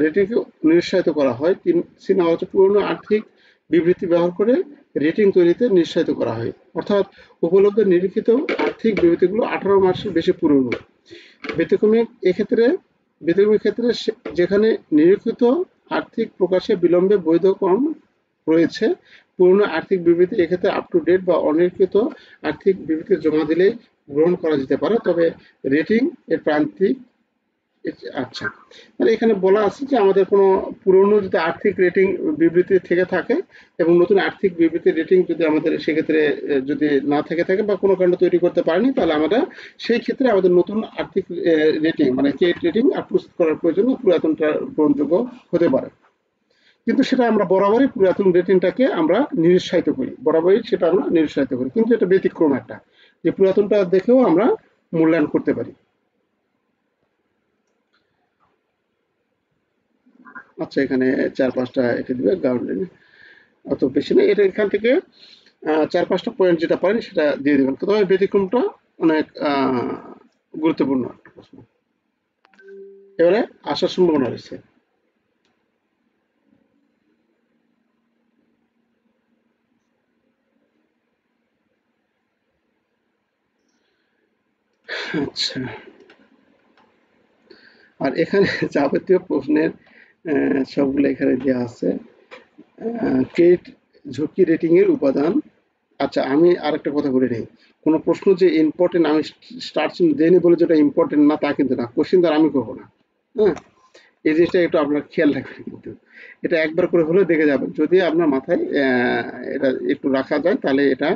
রেটিংকে নিরুৎসাহিত করা হয়। তিন নম্বর হচ্ছে পুরনো আর্থিক বিবৃতি ব্যবহার করে রেটিং তৈরিতে নিরুৎসাহিত করা হয়, অর্থাৎ উপলব্ধ নিরীক্ষিত আর্থিক বিবৃতিগুলো 18 মাসের বেশি পুরনো। ব্যতিক্রমের ক্ষেত্রে যেখানে নিরীক্ষিত আর্থিক প্রকাশে বিলম্বে বৈধকরণ রয়েছে, পুরনো আর্থিক বিবৃতি এক্ষেত্রে আপ টু ডেট বা অনিরীক্ষিত আর্থিক বিবৃতি জমা দিলেই গ্রহণ করা যেতে পারে, তবে রেটিং এর প্রান্তিক। আচ্ছা, মানে এখানে বলা আছে যে আমাদের কোনো পুরনো যদি আর্থিক রেটিং বিবৃতি থেকে থাকে এবং নতুন আর্থিক বিবৃতি রেটিং যদি আমাদের সেক্ষেত্রে যদি না থেকে থাকে বা কোনো কারণে তৈরি করতে পারেনি, তাহলে আমরা সেই ক্ষেত্রে আমাদের নতুন আর্থিক রেটিং মানে ক্রেডিট রেটিং প্রস্তুত করার প্রয়োজন, পুরাতনটা গ্রহণযোগ্য হতে পারে। কিন্তু সেটা আমরা বরাবরই পুরাতন রেটিংটাকে আমরা নিরুৎসাহিত করি, কিন্তু এটা ব্যতিক্রম একটা, যে পুরাতনটা দেখেও আমরা মূল্যায়ন করতে পারি। আচ্ছা, এখানে 4-5টা এঁকে দিবে গাউন্ডেন, অত বেশি না, এটা এখান থেকে 4-5টা পয়েন্ট যেটা পারেন সেটা দিয়ে দেবেন, তবে ব্যতিক্রমটা অনেক গুরুত্বপূর্ণ একটা প্রশ্ন। এবারে আসার সম্ভাবনা রয়েছে। আচ্ছা, আর এখানে যাবতীয় প্রশ্নের সবগুলো এখানে দেওয়া আছে। ক্রেডিট ঝুঁকি রেটিং এর উপাদান। আচ্ছা, আমি আরেকটা কথা বলে নেই, কোনো প্রশ্ন যে ইম্পর্টেন্ট আমি স্টার্ট দেয়নি বলে যেটা ইম্পর্টেন্ট না তা কিন্তু না, কোশ্চেন দ্বারা আমি করবো না। হ্যাঁ, এই জিনিসটা একটু আপনার খেয়াল রাখবেন, কিন্তু এটা একবার করে হলেও দেখে যাবেন, যদি আপনার মাথায় এটা একটু রাখা যায় তাহলে এটা।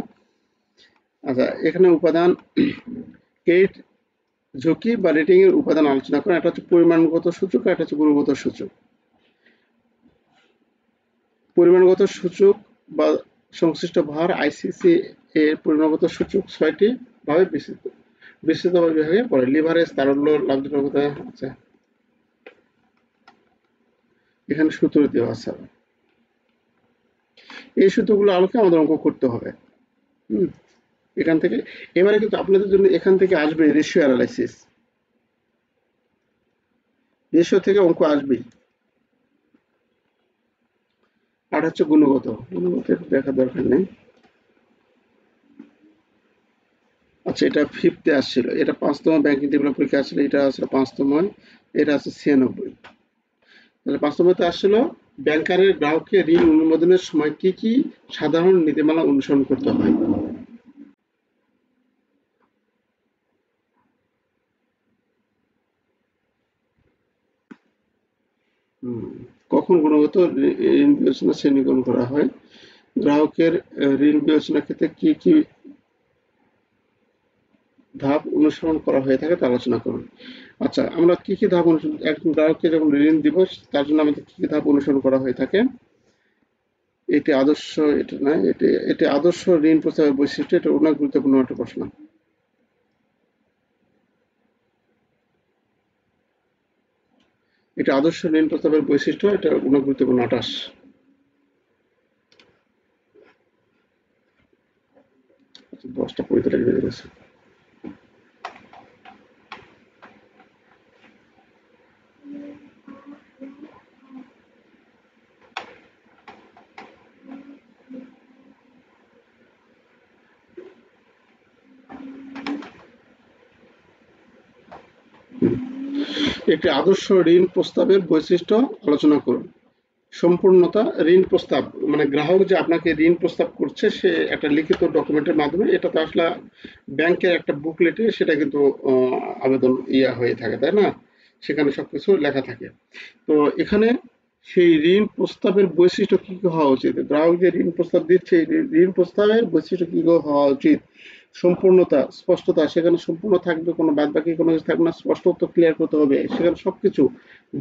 আচ্ছা, এখানে উপাদান ক্রেডিট ঝুঁকি বা রেটিং এর উপাদান আলোচনা করেন। একটা হচ্ছে পরিমাণগত সূচক, একটা হচ্ছে গুণগত সূচক। পরিমাণগত সূচক বা সংশ্লিষ্ট ভার আইসিসি এর পরিমাণগত সূচক 6টি ভাবে বিস্তৃত বিভাগে পড়ে: লিভারেজ, তারল্য, লাভজনকতা। আচ্ছা, এখানে সূত্র দেওয়া আছে, এই সূত্রগুলো আলোকে আমাদের অঙ্ক করতে হবে। এখান থেকে এবারে কিন্তু আপনাদের জন্য এখান থেকে আসবে রেশিও অ্যানালাইসিস, রেশিও থেকে অঙ্ক আসবেই। আর হচ্ছে গুণগত দেখার দরকার নেই। আচ্ছা, এটা 5th আসছিল, এটা 5তম ব্যাংকিং টেবিল পরীক্ষা আসছিল, এটা আসলে 5তম, এটা আছে 96। তাহলে 5তমতে আসছিল ব্যাংকারের গ্রাহককে ঋণ অনুমোদনের সময় কি কি সাধারণ নীতিমালা অনুসরণ করতে হয়? হুম, কখন গুণগত ঋণ বিবেচনা শ্রেণীকরণ করা হয়? গ্রাহকের ঋণ বিবেচনার ক্ষেত্রে কি কি ধাপ অনুসরণ করা হয়ে থাকে তা আলোচনা করুন। আচ্ছা, আমরা কি কি ধাপ অনুসরণ, একজন গ্রাহককে যখন ঋণ দিব তার জন্য আমাদের কি কি ধাপ অনুসরণ করা হয়ে থাকে? এটি আদর্শ, এটা নয়, এটি আদর্শ ঋণ প্রস্তাবের বৈশিষ্ট্য, এটা অনেক গুরুত্বপূর্ণ একটা প্রশ্ন। এটা আদর্শ ঋণ প্রস্তাবের বৈশিষ্ট্য, এটা অনেক গুরুত্বপূর্ণ। 28। 10:45 বেজে গেছে। একটি আদর্শ ঋণ প্রস্তাবের বৈশিষ্ট্য আলোচনা করুন। সম্পূর্ণতা, ঋণ প্রস্তাব মানে গ্রাহক যে আপনাকে ঋণ প্রস্তাব করছে সে একটা লিখিত ডকুমেন্টের মাধ্যমে, এটা তো আসলে ব্যাংকের একটা বুকলেটে সেটা কিন্তু আবেদন হয়ে থাকে, তাই না? সেখানে সবকিছু লেখা থাকে। তো এখানে সেই ঋণ প্রস্তাবের বৈশিষ্ট্য কি কি হওয়া উচিত, গ্রাহক যে ঋণ প্রস্তাব দিচ্ছে এই ঋণ প্রস্তাবের বৈশিষ্ট্য কি কি হওয়া উচিত? সম্পূর্ণতা, স্পষ্টতা, সেখানে সম্পূর্ণ থাকবে, কোনো বাদ বাকি কোনো কিছু থাকবে না, স্পষ্ট তো ক্লিয়ার করতে হবে সেখানে সবকিছু।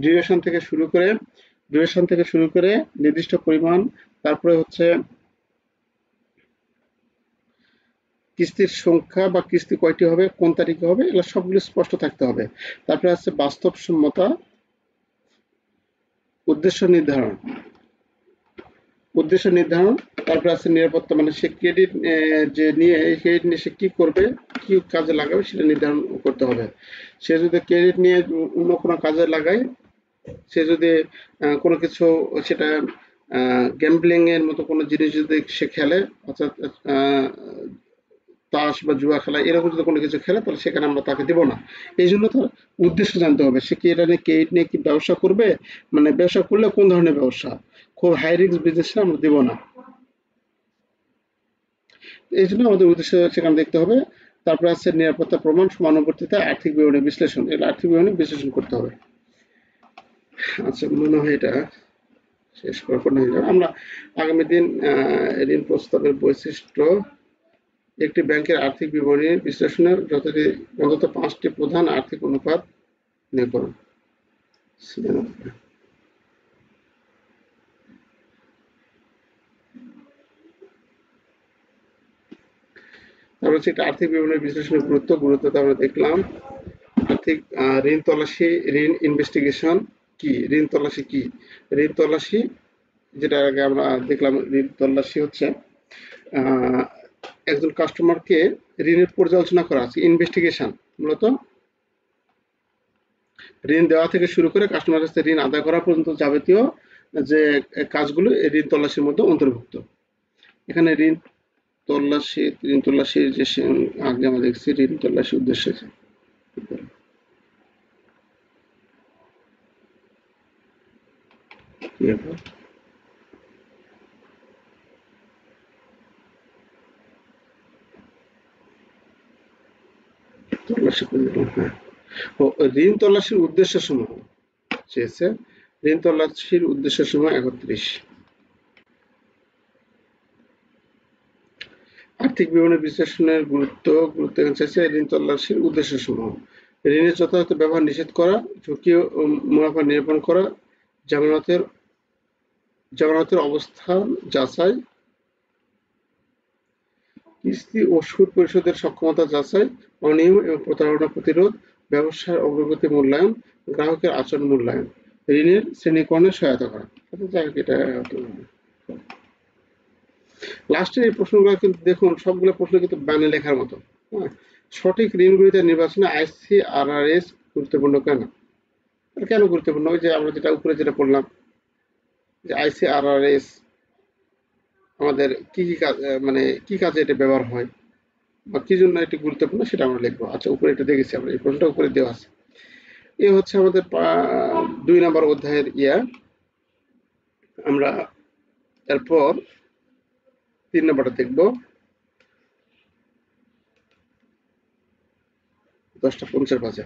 ডিউরেশন থেকে শুরু করে নির্দিষ্ট পরিমাণ, তারপরে হচ্ছে কিস্তির সংখ্যা বা কিস্তি কয়টি হবে, কোন তারিখে হবে, এগুলো সবগুলো স্পষ্ট থাকতে হবে। তারপরে আছে বাস্তবসম্মতা, উদ্দেশ্য নির্ধারণ, তারপরে আছে নিরাপত্তা, মানে সে ক্রেডিট যে নিয়ে এই ক্রেডিট নিয়ে সে কি করবে, কি কাজে লাগাবে সেটা নির্ধারণ করতে হবে। সে যদি ক্রেডিট নিয়ে অন্য কোনো কাজে লাগায়, সে যদি কোনো কিছু, সেটা গ্যাম্বলিং এর মতো কোনো জিনিস যদি সে খেলে, অর্থাৎ তাস বা জুয়া খেলা এরকম যদি কোনো কিছু খেলে, তাহলে সেখানে আমরা তাকে দেব না। এই জন্য তার উদ্দেশ্য জানতে হবে, সে কি এটা নিয়ে ক্রেডিট নিয়ে কি ব্যবসা করবে, মানে ব্যবসা করলে কোন ধরনের ব্যবসা, খুব হাই রিস্ক বিজনেস আমরা দেব না। এই জন্য আমাদের উদ্দেশ্য সেখানে দেখতে হবে। তারপরে আছে নিরাপত্তা প্রমাণ, সমানুবর্তিতা, আর্থিক বিবরণী বিশ্লেষণ, এটা আর্থিক বিবরণী বিশ্লেষণ করতে হবে। আচ্ছা, মনে হয় এটা শেষ করার পর নিয়ে যাবো আমরা আগামী দিন। ঋণ প্রস্তাবের বৈশিষ্ট্য, একটি ব্যাংকের আর্থিক বিবরণী বিশ্লেষণের অন্তত 5টি প্রধান আর্থিক অনুপাত নিয়ে করুন। তারপর হচ্ছে একটা আর্থিক বিবরণী বিশ্লেষণের গুরুত্বটা আমরা দেখলাম। আর্থিক ঋণ তল্লাশি, ঋণ ইনভেস্টিগেশন কি, ঋণ তল্লাশি কি? ঋণ তল্লাশি, যেটা আগে আমরা দেখলাম, ঋণ তল্লাশি হচ্ছে আহ, একজন কাস্টমারকে ঋণের পর্যালোচনা করা আছে, ইনভেস্টিগেশন মূলত ঋণ দেওয়া থেকে শুরু করে কাস্টমার কাছ থেকে ঋণ আদায় করা পর্যন্ত যাবতীয় যে কাজগুলো এই ঋণ তল্লাশির মধ্যে অন্তর্ভুক্ত। এখানে ঋণ তল্লাশির যে আগে আমরা দেখছি ঋণ তল্লাশির উদ্দেশ্যে কি ব্যাপার? তল্লাশি করে দিলাম, হ্যাঁ। ও, ঋণ তল্লাশির উদ্দেশ্য সমূহ চেয়েছে। ঋণ তল্লাশির উদ্দেশ্য সমূহ 31। আর্থিক বিবরণী বিশ্লেষণের গুরুত্ব চেয়েছে ঋণ তল্লাশির উদ্দেশ্য সমূহ। ঋণের যথাযথ ব্যবহার নিষেধ করা, ঝুঁকি ও মুনাফা নিরূপণ করা, জামানতের অবস্থান যাচাই, কিস্তি ও সুদ পরিশোধের সক্ষমতা যাচাই, অনিয়ম এবং প্রতারণা প্রতিরোধ, ব্যবসার অগ্রগতি মূল্যায়ন, গ্রাহকের আচরণ মূল্যায়ন, ঋণের শ্রেণীকরণে সহায়তা করা। এটা লাস্টের এই প্রশ্নগুলো কিন্তু দেখুন, সবগুলো প্রশ্ন কিন্তু বাংলা লেখার মতো। হ্যাঁ, সঠিক ঋণ গ্রহীতা নির্বাচনে ICRRS গুরুত্বপূর্ণ কেন? কেন গুরুত্বপূর্ণ? ওই যে আমরা যেটা উপরে যেটা বললাম, যে ICRRS আমাদের কি কি কাজ, মানে কি কাজে এটা ব্যবহার হয় বা কি জন্য এটি গুরুত্বপূর্ণ সেটা আমরা লিখবো। আচ্ছা, উপরে এটা দেখেছি আমরা, এই প্রশ্নটা উপরে দেওয়া আছে। এ হচ্ছে আমাদের 2 নম্বর অধ্যায়ের আমরা এরপর 3 নম্বরটা দেখব। 10টা 50 বাজে।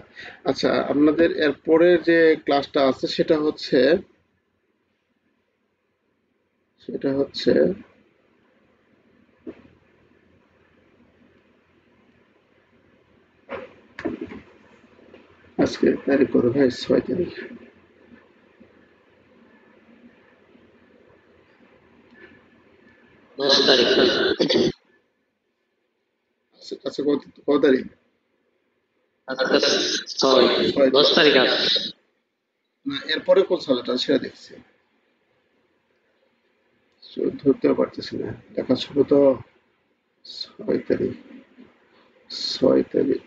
আচ্ছা, আপনাদের এরপরে যে ক্লাসটা আছে সেটা হচ্ছে আজকে তারিখ কত ভাই? 6 তারিখ। 10 তারিখ স্যার। আচ্ছা, কত তারিখ? আজকে 6, 6 10 তারিখ আছে। না, এরপরে কোন সাবজেক্ট আছে সেটা দেখছি। ধরতেও পারতেছি না, দেখা শুরু তো 6 তারিখ। 6 তারিখ,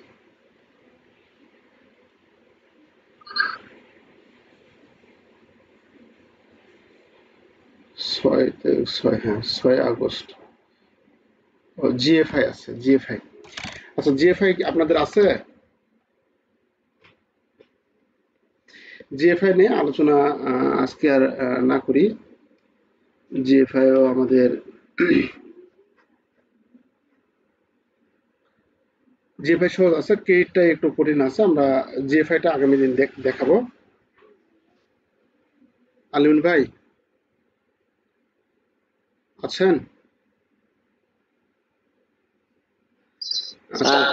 6 তারিখ, 6, হ্যাঁ 6 আগস্ট। ও, জিএফআই আছে, জিএফআই। আচ্ছা, জিএফআই আপনাদের আছে? জিএফআই নিয়ে আলোচনা আজকে আর না করি। জিএফআইও আমাদের জিএফআই সহজ আছে, ক্রেডিটটা একটু কঠিন আছে। আমরা জিএফআইটা আগামী দিন দেখাবো। আলিমিন ভাই আছেন? আচ্ছা, স্যার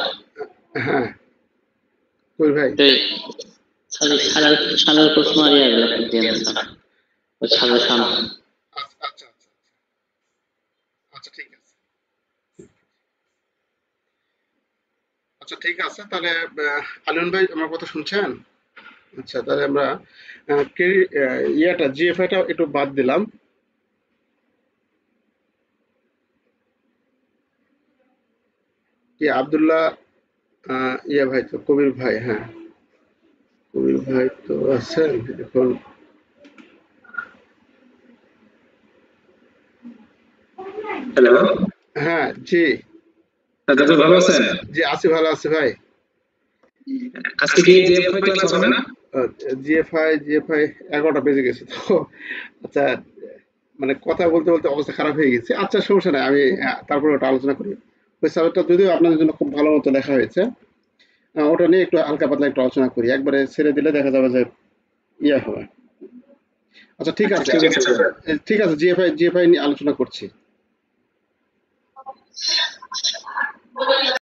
হ্যাঁ, কই ভাই? তুই সালের সালের প্রশ্ন আর এগুলো দেন স্যার। ওই সাজেশন। আচ্ছা, আচ্ছা, আচ্ছা, আচ্ছা, ঠিক আছে। আচ্ছা, ঠিক আছে তাহলে। আলিমিন ভাই আমার কথা শুনছেন? আচ্ছা, তাহলে আমরা জিএফআইটা একটু বাদ দিলাম। কি আব্দুল্লাহ, ভাই তো কবির ভাই, হ্যাঁ কবির ভাই তো আছেন এখন। হ্যালো, হ্যাঁ, জি। দাদা ভালো আছেন? জি, আছি, ভালো আছি ভাই। আজকে কি জিএফআই ক্লাস হবে না? জিএফআই 11টা বেজে গেছে তো। আচ্ছা, মানে কথা বলতে বলতে অবস্থা খারাপ হয়ে গেছে। আচ্ছা, সমস্যা নাই, আমি তারপরে ওটা আলোচনা করি। ওই সাবজেক্টটা যদিও আপনাদের জন্য খুব ভালো মতো লেখা হয়েছে, ওটা নিয়ে একটু হালকা পাতলা একটু আলোচনা করি। একবারে ছেড়ে দিলে দেখা যাবে যে ইয়ে হবে। আচ্ছা, ঠিক আচ্ছা আছে। ঠিক আছে স্যার। ঠিক আছে, জিএফআই নিয়ে আলোচনা করছি।